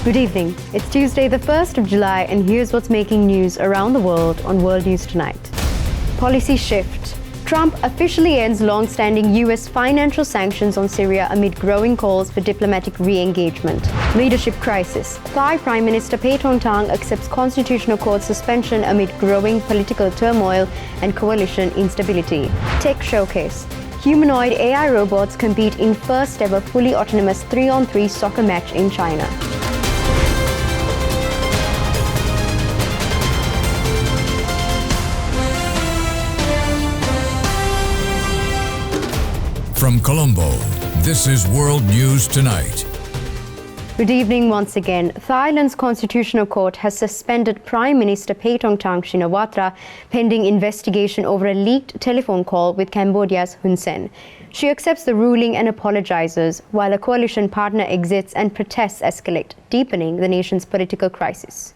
Good evening. It's Tuesday, the 1st of July, and here's what's making news around the world on World News Tonight. Policy shift. Trump officially ends long-standing US financial sanctions on Syria amid growing calls for diplomatic re-engagement. Leadership crisis. Thai Prime Minister Paetongtarn accepts Constitutional Court suspension amid growing political turmoil and coalition instability. Tech showcase. Humanoid AI robots compete in first ever fully autonomous 3-on-3 soccer match in China. From Colombo, this is World News Tonight. Good evening once again. Thailand's Constitutional Court has suspended Prime Minister Paetongtarn Shinawatra pending investigation over a leaked telephone call with Cambodia's Hun Sen. She accepts the ruling and apologizes, while a coalition partner exits and protests escalate, deepening the nation's political crisis.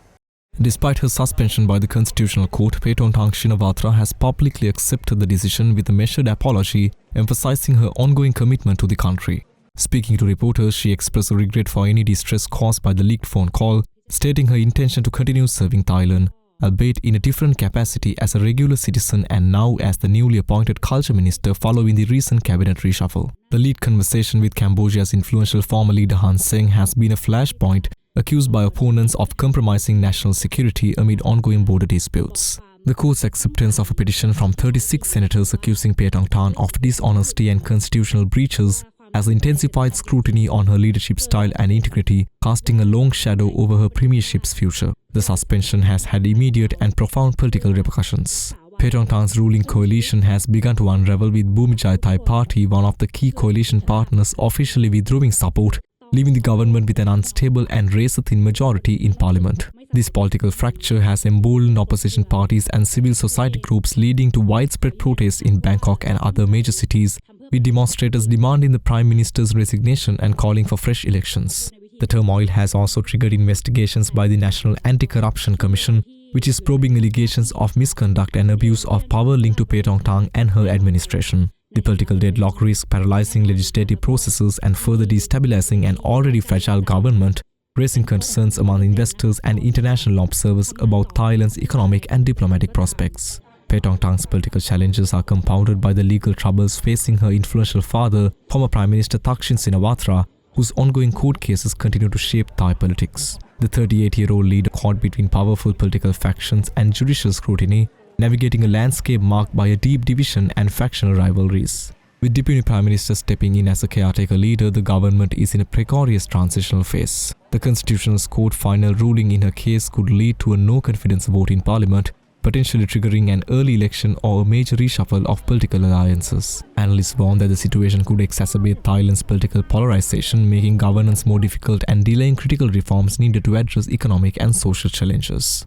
Despite her suspension by the Constitutional Court, Paetongtarn Shinawatra has publicly accepted the decision with a measured apology, emphasizing her ongoing commitment to the country. Speaking to reporters, she expressed regret for any distress caused by the leaked phone call, stating her intention to continue serving Thailand, albeit in a different capacity as a regular citizen and now as the newly appointed Culture Minister following the recent cabinet reshuffle. The lead conversation with Cambodia's influential former leader Hun Sen has been a flashpoint, accused by opponents of compromising national security amid ongoing border disputes. The court's acceptance of a petition from 36 senators accusing Paetongtarn of dishonesty and constitutional breaches has intensified scrutiny on her leadership style and integrity, casting a long shadow over her premiership's future. The suspension has had immediate and profound political repercussions. Paetongtarn's ruling coalition has begun to unravel, with Bhumijai Thai Party, one of the key coalition partners, officially withdrawing support, leaving the government with an unstable and razor-thin majority in parliament. This political fracture has emboldened opposition parties and civil society groups, leading to widespread protests in Bangkok and other major cities, with demonstrators demanding the Prime Minister's resignation and calling for fresh elections. The turmoil has also triggered investigations by the National Anti-Corruption Commission, which is probing allegations of misconduct and abuse of power linked to Paetongtarn and her administration. The political deadlock risks paralyzing legislative processes and further destabilizing an already fragile government, raising concerns among investors and international observers about Thailand's economic and diplomatic prospects. Paetongtarn's political challenges are compounded by the legal troubles facing her influential father, former Prime Minister Thaksin Shinawatra, whose ongoing court cases continue to shape Thai politics. The 38-year-old leader caught between powerful political factions and judicial scrutiny, navigating a landscape marked by a deep division and factional rivalries. With Deputy Prime Minister stepping in as a caretaker leader, the government is in a precarious transitional phase. The Constitutional Court final ruling in her case could lead to a no-confidence vote in Parliament, potentially triggering an early election or a major reshuffle of political alliances. Analysts warn that the situation could exacerbate Thailand's political polarization, making governance more difficult and delaying critical reforms needed to address economic and social challenges.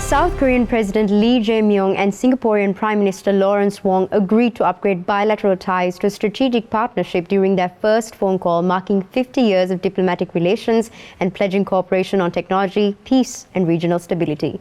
South Korean President Lee Jae-myung and Singaporean Prime Minister Lawrence Wong agreed to upgrade bilateral ties to a strategic partnership during their first phone call, marking 50 years of diplomatic relations and pledging cooperation on technology, peace and regional stability.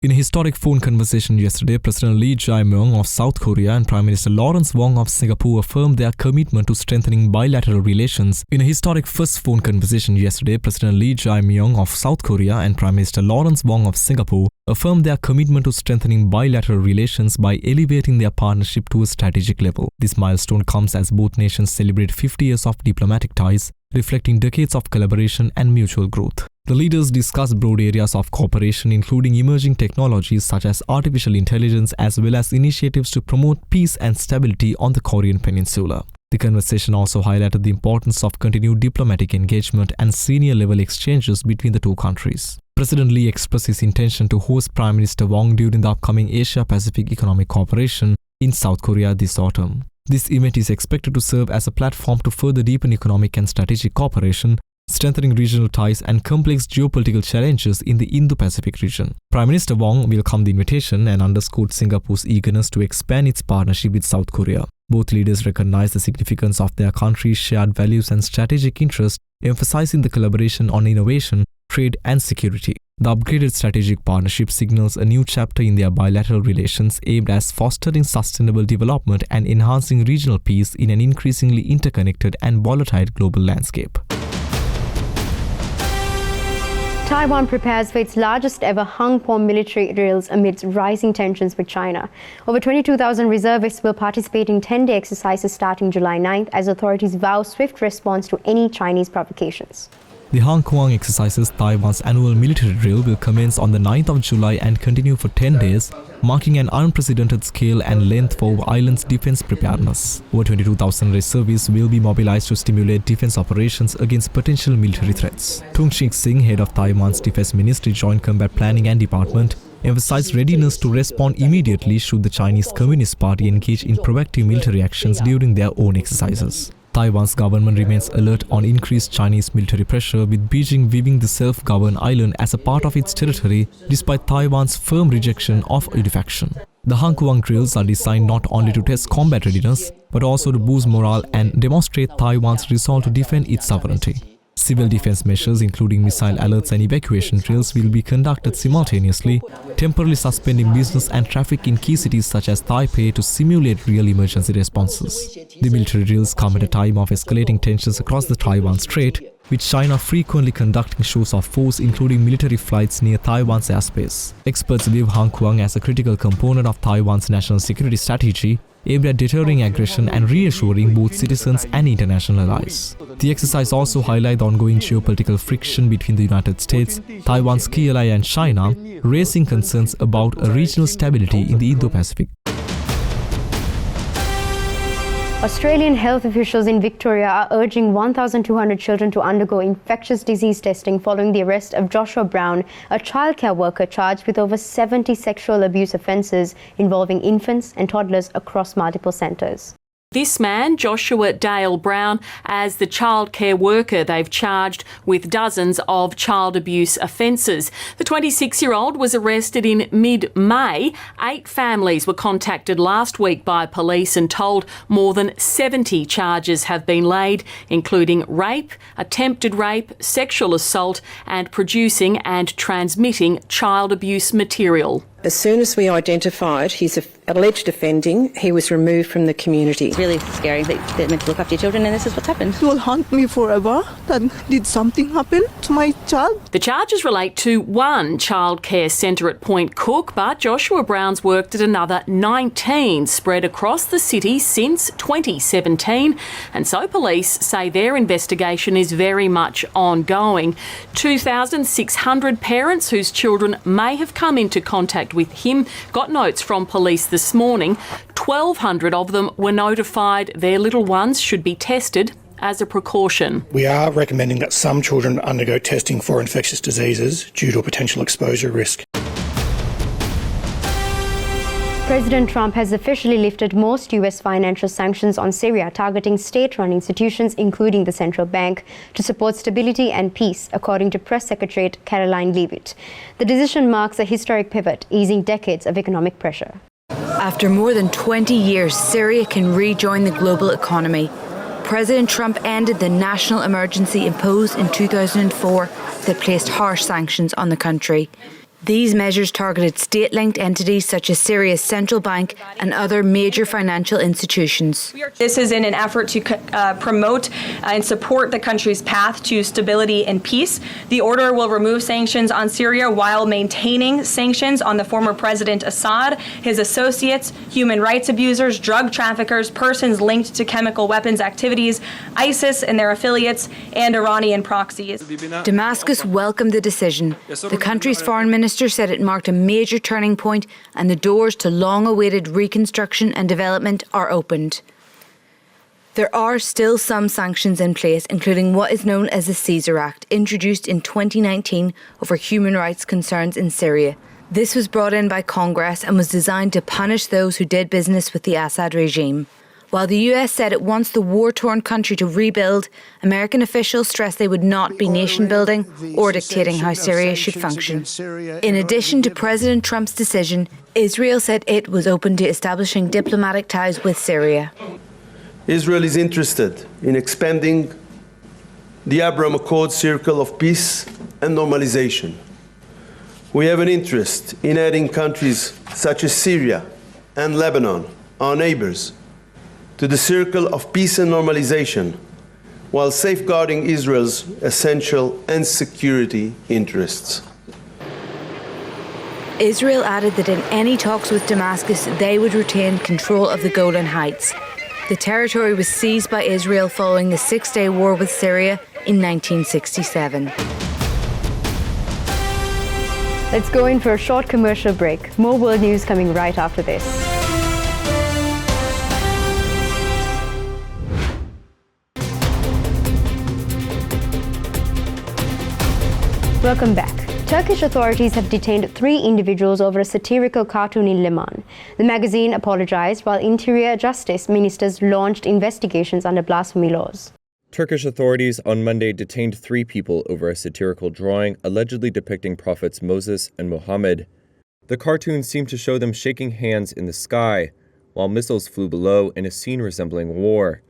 In a historic phone conversation yesterday, President Lee Jae-myung of South Korea and Prime Minister Lawrence Wong of Singapore affirmed their commitment to strengthening bilateral relations. In a historic first phone conversation yesterday, President Lee Jae-myung of South Korea and Prime Minister Lawrence Wong of Singapore affirmed their commitment to strengthening bilateral relations by elevating their partnership to a strategic level. This milestone comes as both nations celebrate 50 years of diplomatic ties, reflecting decades of collaboration and mutual growth. The leaders discussed broad areas of cooperation, including emerging technologies such as artificial intelligence, as well as initiatives to promote peace and stability on the Korean peninsula. The conversation also highlighted the importance of continued diplomatic engagement and senior-level exchanges between the two countries. President Lee expressed his intention to host Prime Minister Wong during the upcoming Asia-Pacific Economic Cooperation in South Korea this autumn. This event is expected to serve as a platform to further deepen economic and strategic cooperation, strengthening regional ties and complex geopolitical challenges in the Indo-Pacific region. Prime Minister Wong welcomed the invitation and underscored Singapore's eagerness to expand its partnership with South Korea. Both leaders recognized the significance of their countries' shared values and strategic interests, emphasizing the collaboration on innovation, trade and security. The upgraded strategic partnership signals a new chapter in their bilateral relations aimed at fostering sustainable development and enhancing regional peace in an increasingly interconnected and volatile global landscape. Taiwan prepares for its largest ever hung bomb military drills amidst rising tensions with China. Over 22,000 reservists will participate in 10-day exercises starting July 9th as authorities vow swift response to any Chinese provocations. The Hang Kuang exercises, Taiwan's annual military drill, will commence on the 9th of July and continue for 10 days, marking an unprecedented scale and length for the island's defense preparedness. Over 22,000 reservists will be mobilized to stimulate defense operations against potential military threats. Tung Chik Sing, head of Taiwan's Defense Ministry Joint Combat Planning and Department, emphasized readiness to respond immediately should the Chinese Communist Party engage in proactive military actions during their own exercises. Taiwan's government remains alert on increased Chinese military pressure, with Beijing viewing the self-governed island as a part of its territory despite Taiwan's firm rejection of unification. The Hang Kuang drills are designed not only to test combat readiness but also to boost morale and demonstrate Taiwan's resolve to defend its sovereignty. Civil defense measures including missile alerts and evacuation drills will be conducted simultaneously, temporarily suspending business and traffic in key cities such as Taipei to simulate real emergency responses. The military drills come at a time of escalating tensions across the Taiwan Strait, with China frequently conducting shows of force including military flights near Taiwan's airspace. Experts view Hang Kuang as a critical component of Taiwan's national security strategy, aimed at deterring aggression and reassuring both citizens and international allies. The exercise also highlights the ongoing geopolitical friction between the United States, Taiwan's key ally and China, raising concerns about a regional stability in the Indo-Pacific. Australian health officials in Victoria are urging 1,200 children to undergo infectious disease testing following the arrest of Joshua Brown, a childcare worker charged with over 70 sexual abuse offences involving infants and toddlers across multiple centres. This man, Joshua Dale Brown, as the childcare worker they've charged with dozens of child abuse offences. The 26-year-old was arrested in mid-May. 8 families were contacted last week by police and told more than 70 charges have been laid, including rape, attempted rape, sexual assault and producing and transmitting child abuse material. As soon as we identified his alleged offending, he was removed from the community. It's really scary that they're meant to look after your children and this is what's happened. It will haunt me forever. Then did something happen to my child? The charges relate to one childcare centre at Point Cook, but Joshua Brown's worked at another 19 spread across the city since 2017, and so police say their investigation is very much ongoing. 2,600 parents whose children may have come into contact with him got notes from police this morning. 1,200 of them were notified their little ones should be tested as a precaution. We are recommending that some children undergo testing for infectious diseases due to a potential exposure risk. President Trump has officially lifted most US financial sanctions on Syria, targeting state-run institutions, including the central bank, to support stability and peace, according to Press Secretary Caroline Leavitt. The decision marks a historic pivot, easing decades of economic pressure. After more than 20 years, Syria can rejoin the global economy. President Trump ended the national emergency imposed in 2004 that placed harsh sanctions on the country. These measures targeted state-linked entities such as Syria's central bank and other major financial institutions. This is in an effort to promote and support the country's path to stability and peace. The order will remove sanctions on Syria while maintaining sanctions on the former President Assad, his associates, human rights abusers, drug traffickers, persons linked to chemical weapons activities, ISIS and their affiliates, and Iranian proxies. Damascus welcomed the decision. The country's foreign minister said it marked a major turning point and the doors to long-awaited reconstruction and development are opened. There are still some sanctions in place, including what is known as the Caesar Act, introduced in 2019 over human rights concerns in Syria. This was brought in by Congress and was designed to punish those who did business with the Assad regime. While the US said it wants the war-torn country to rebuild, American officials stressed they would not be nation-building or dictating how Syria should function. In addition to President Trump's decision, Israel said it was open to establishing diplomatic ties with Syria. Israel is interested in expanding the Abraham Accord circle of peace and normalization. We have an interest in adding countries such as Syria and Lebanon, our neighbors, to the circle of peace and normalization while safeguarding Israel's essential and security interests. Israel added that in any talks with Damascus, they would retain control of the Golan Heights. The territory was seized by Israel following the Six-Day War with Syria in 1967. Let's go in for a short commercial break. More world news coming right after this. Welcome back. Turkish authorities have detained 3 individuals over a satirical cartoon in Liman. The magazine apologized while Interior Justice ministers launched investigations under blasphemy laws. Turkish authorities on Monday detained 3 people over a satirical drawing allegedly depicting prophets Moses and Muhammad. The cartoon seemed to show them shaking hands in the sky, while missiles flew below in a scene resembling war.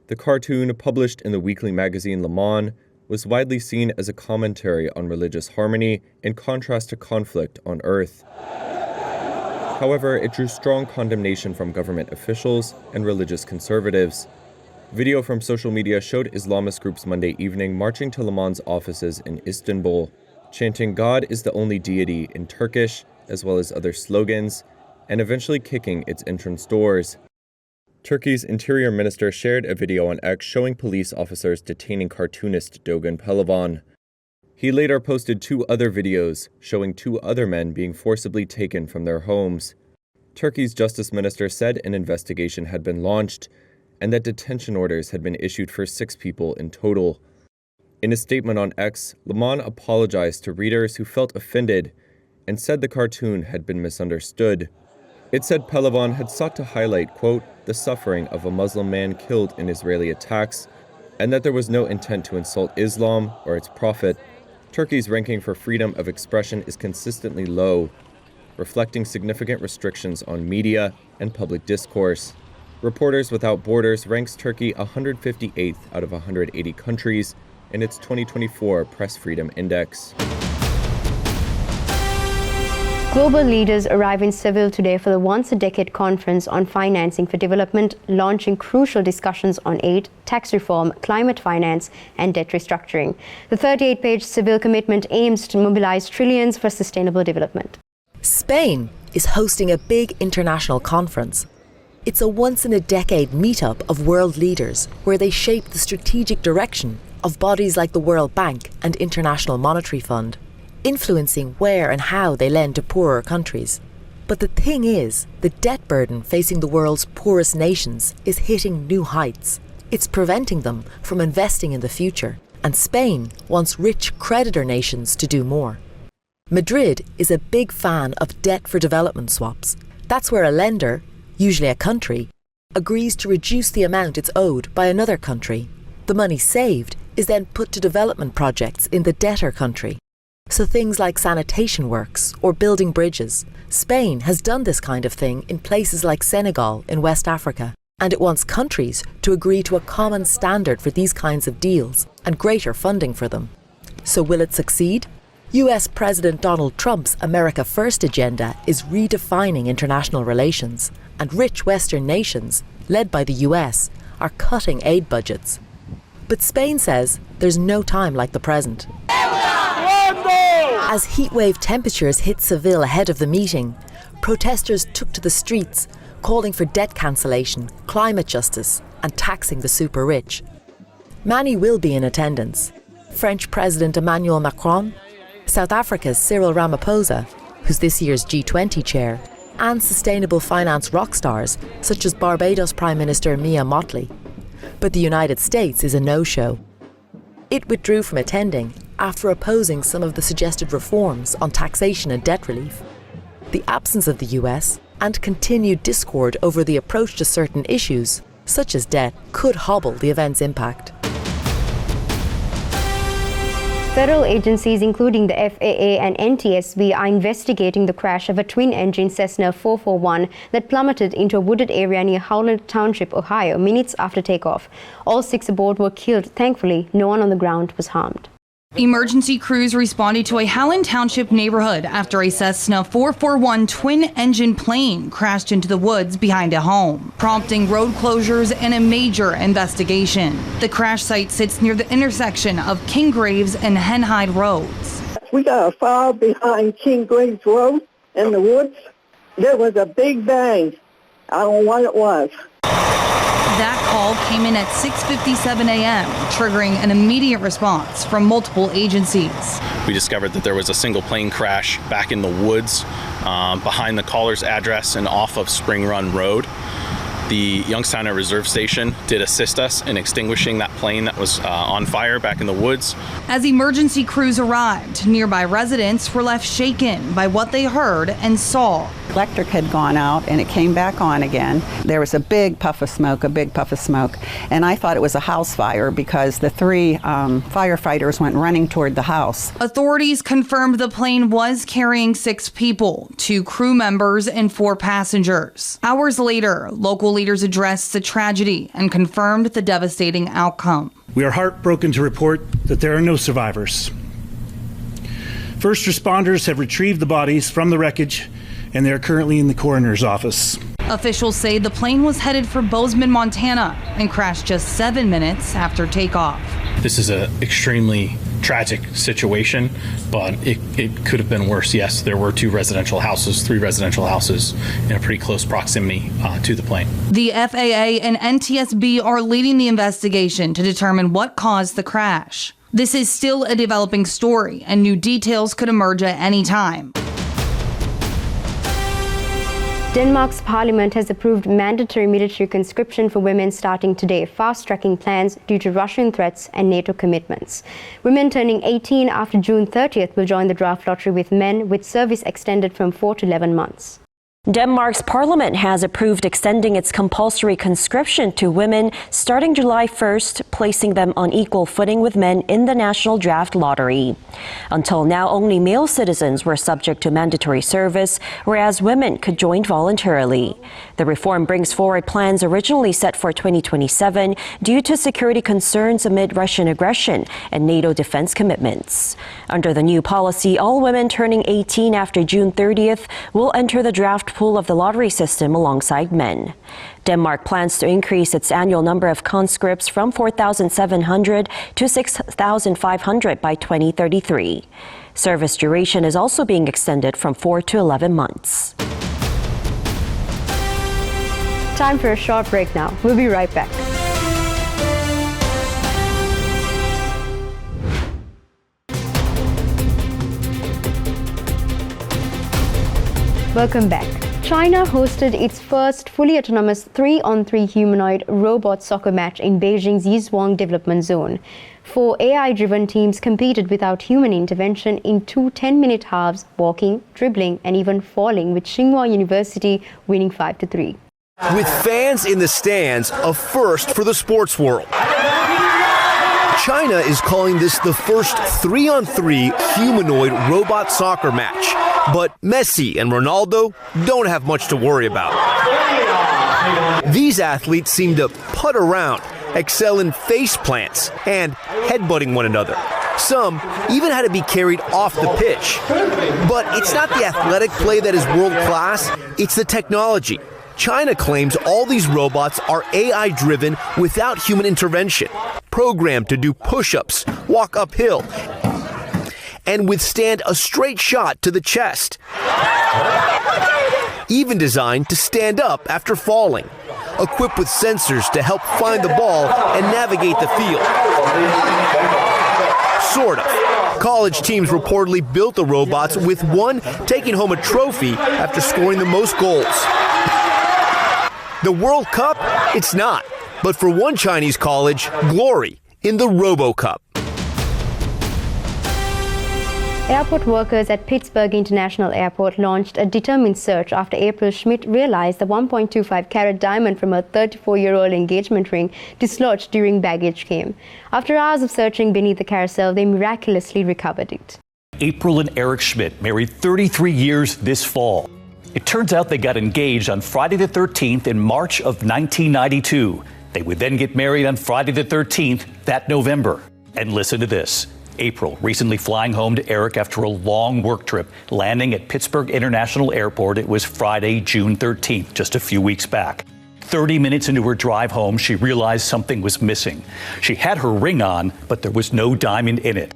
The cartoon, published in the weekly magazine Le Monde, was widely seen as a commentary on religious harmony in contrast to conflict on Earth. However, it drew strong condemnation from government officials and religious conservatives. Video from social media showed Islamist groups Monday evening marching to Le Monde's offices in Istanbul, chanting "God is the only deity" in Turkish, as well as other slogans, and eventually kicking its entrance doors. Turkey's interior minister shared a video on X showing police officers detaining cartoonist Dogan Pehlevan. He later posted 2 other videos showing 2 other men being forcibly taken from their homes. Turkey's justice minister said an investigation had been launched and that detention orders had been issued for 6 people in total. In a statement on X, Le Monde apologized to readers who felt offended and said the cartoon had been misunderstood. It said Pehlevan had sought to highlight, quote, the suffering of a Muslim man killed in Israeli attacks, and that there was no intent to insult Islam or its prophet. Turkey's ranking for freedom of expression is consistently low, reflecting significant restrictions on media and public discourse. Reporters Without Borders ranks Turkey 158th out of 180 countries in its 2024 Press Freedom Index. Global leaders arrive in Seville today for the once-a-decade conference on financing for development, launching crucial discussions on aid, tax reform, climate finance, and debt restructuring. The 38-page Seville commitment aims to mobilize trillions for sustainable development. Spain is hosting a big international conference. It's a once-in-a-decade meetup of world leaders where they shape the strategic direction of bodies like the World Bank and International Monetary Fund, influencing where and how they lend to poorer countries. But the thing is, the debt burden facing the world's poorest nations is hitting new heights. It's preventing them from investing in the future, and Spain wants rich creditor nations to do more. Madrid is a big fan of debt for development swaps. That's where a lender, usually a country, agrees to reduce the amount it's owed by another country. The money saved is then put to development projects in the debtor country. So things like sanitation works or building bridges. Spain has done this kind of thing in places like Senegal in West Africa, and it wants countries to agree to a common standard for these kinds of deals and greater funding for them. So will it succeed? US President Donald Trump's America First agenda is redefining international relations, and rich Western nations, led by the US, are cutting aid budgets. But Spain says there's no time like the present. As heatwave temperatures hit Seville ahead of the meeting, protesters took to the streets, calling for debt cancellation, climate justice, and taxing the super rich. Many will be in attendance. French President Emmanuel Macron, South Africa's Cyril Ramaphosa, who's this year's G20 chair, and sustainable finance rock stars such as Barbados Prime Minister Mia Mottley. But the United States is a no-show. It withdrew from attending after opposing some of the suggested reforms on taxation and debt relief. The absence of the US and continued discord over the approach to certain issues, such as debt, could hobble the event's impact. Federal agencies, including the FAA and NTSB, are investigating the crash of a twin-engine Cessna 441 that plummeted into a wooded area near Howland Township, Ohio, minutes after takeoff. All 6 aboard were killed. Thankfully, no one on the ground was harmed. Emergency crews responded to a Howland Township neighborhood after a Cessna 441 twin-engine plane crashed into the woods behind a home, prompting road closures and a major investigation. The crash site sits near the intersection of King Graves and Henhide Roads. We got a fire behind King Graves Road in the woods. There was a big bang. I don't know what it was. That call came in at 6:57 a.m., triggering an immediate response from multiple agencies. We discovered that there was a single plane crash back in the woods behind the caller's address and off of Spring Run Road. The Youngstown Air Reserve Station did assist us in extinguishing that plane that was on fire back in the woods. As emergency crews arrived, nearby residents were left shaken by what they heard and saw. Electric had gone out and it came back on again. There was a big puff of smoke, and I thought it was a house fire because the three firefighters went running toward the house. Authorities confirmed the plane was carrying 6 people, 2 crew members and 4 passengers. Hours later, local leaders addressed the tragedy and confirmed the devastating outcome. We are heartbroken to report that there are no survivors. First responders have retrieved the bodies from the wreckage, and they are currently in the coroner's office. Officials say the plane was headed for Bozeman, Montana, and crashed just 7 minutes after takeoff. This is an extremely tragic situation, but it could have been worse. Yes, there were 3 residential houses in a pretty close proximity to the plane. The FAA and NTSB are leading the investigation to determine what caused the crash. This is still a developing story, and new details could emerge at any time. Denmark's parliament has approved mandatory military conscription for women starting today, fast-tracking plans due to Russian threats and NATO commitments. Women turning 18 after June 30th will join the draft lottery with men with service extended from 4 to 11 months. Denmark's parliament has approved extending its compulsory conscription to women starting July 1st, placing them on equal footing with men in the national draft lottery. Until now, only male citizens were subject to mandatory service, whereas women could join voluntarily. The reform brings forward plans originally set for 2027 due to security concerns amid Russian aggression and NATO defense commitments. Under the new policy, all women turning 18 after June 30th will enter the draft pool of the lottery system alongside men. Denmark plans to increase its annual number of conscripts from 4,700 to 6,500 by 2033. Service duration is also being extended from 4 to 11 months. Time for a short break now. We'll be right back. Welcome back. China hosted its first fully autonomous 3-on-3 humanoid robot soccer match in Beijing's Yizhuang Development Zone. 4 AI-driven teams competed without human intervention in 2 10-minute halves, walking, dribbling, and even falling, with Tsinghua University winning 5-3. With fans in the stands, a first for the sports world. China is calling this the first 3-on-3 humanoid robot soccer match. But Messi and Ronaldo don't have much to worry about. These athletes seem to putt around, excel in face plants, and headbutting one another. Some even had to be carried off the pitch. But it's not the athletic play that is world class, it's the technology. China claims all these robots are AI-driven without human intervention, programmed to do push-ups, walk uphill, and withstand a straight shot to the chest. Even designed to stand up after falling, equipped with sensors to help find the ball and navigate the field. Sort of. College teams reportedly built the robots, with one taking home a trophy after scoring the most goals. The World Cup? It's not. But for one Chinese college, glory in the Robo Cup. Airport workers at Pittsburgh International Airport launched a determined search after April Schmidt realized the 1.25-carat diamond from a 34-year-old engagement ring dislodged during baggage claim. After hours of searching beneath the carousel, they miraculously recovered it. April and Eric Schmidt married 33 years this fall. It turns out they got engaged on Friday the 13th in March of 1992. They would then get married on Friday the 13th that November. And listen to this. April, recently flying home to Eric after a long work trip, landing at Pittsburgh International Airport. It was Friday, June 13th, just a few weeks back. 30 minutes into her drive home, she realized something was missing. She had her ring on, but there was no diamond in it.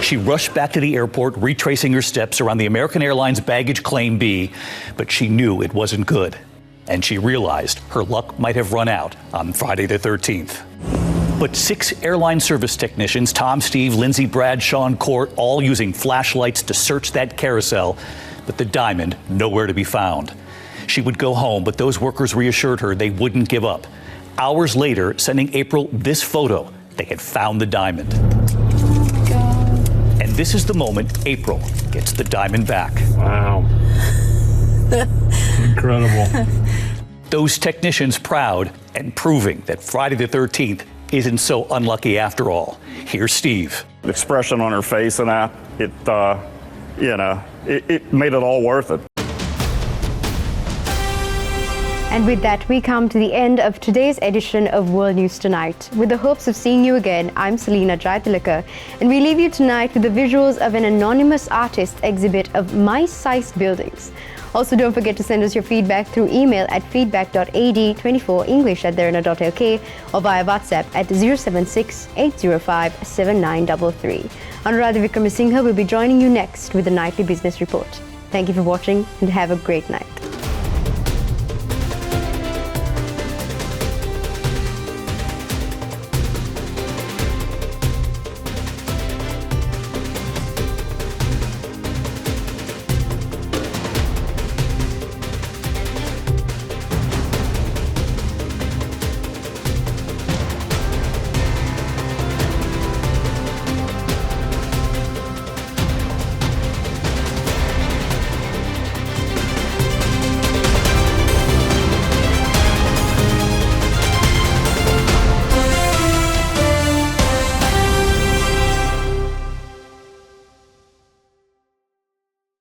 She rushed back to the airport, retracing her steps around the American Airlines baggage claim B, but she knew it wasn't good. And she realized her luck might have run out on Friday the 13th. But 6 airline service technicians, Tom, Steve, Lindsay, Brad, Sean, Court, all using flashlights to search that carousel, but the diamond nowhere to be found. She would go home, but those workers reassured her they wouldn't give up. Hours later, sending April this photo, they had found the diamond. And this is the moment April gets the diamond back. Wow. Incredible. Those technicians proud and proving that Friday the 13th isn't so unlucky after all. Here's Steve. The expression on her face and that, it made it all worth it. And with that, we come to the end of today's edition of World News Tonight. With the hopes of seeing you again, I'm Selena Jaitilaka, and we leave you tonight with the visuals of an anonymous artist exhibit of mice-sized buildings. Also, don't forget to send us your feedback through email at feedback.ad24english@derana.lk or via WhatsApp at 076-805-7933. Anuradha Vikramasinghe will be joining you next with the Nightly Business Report. Thank you for watching and have a great night.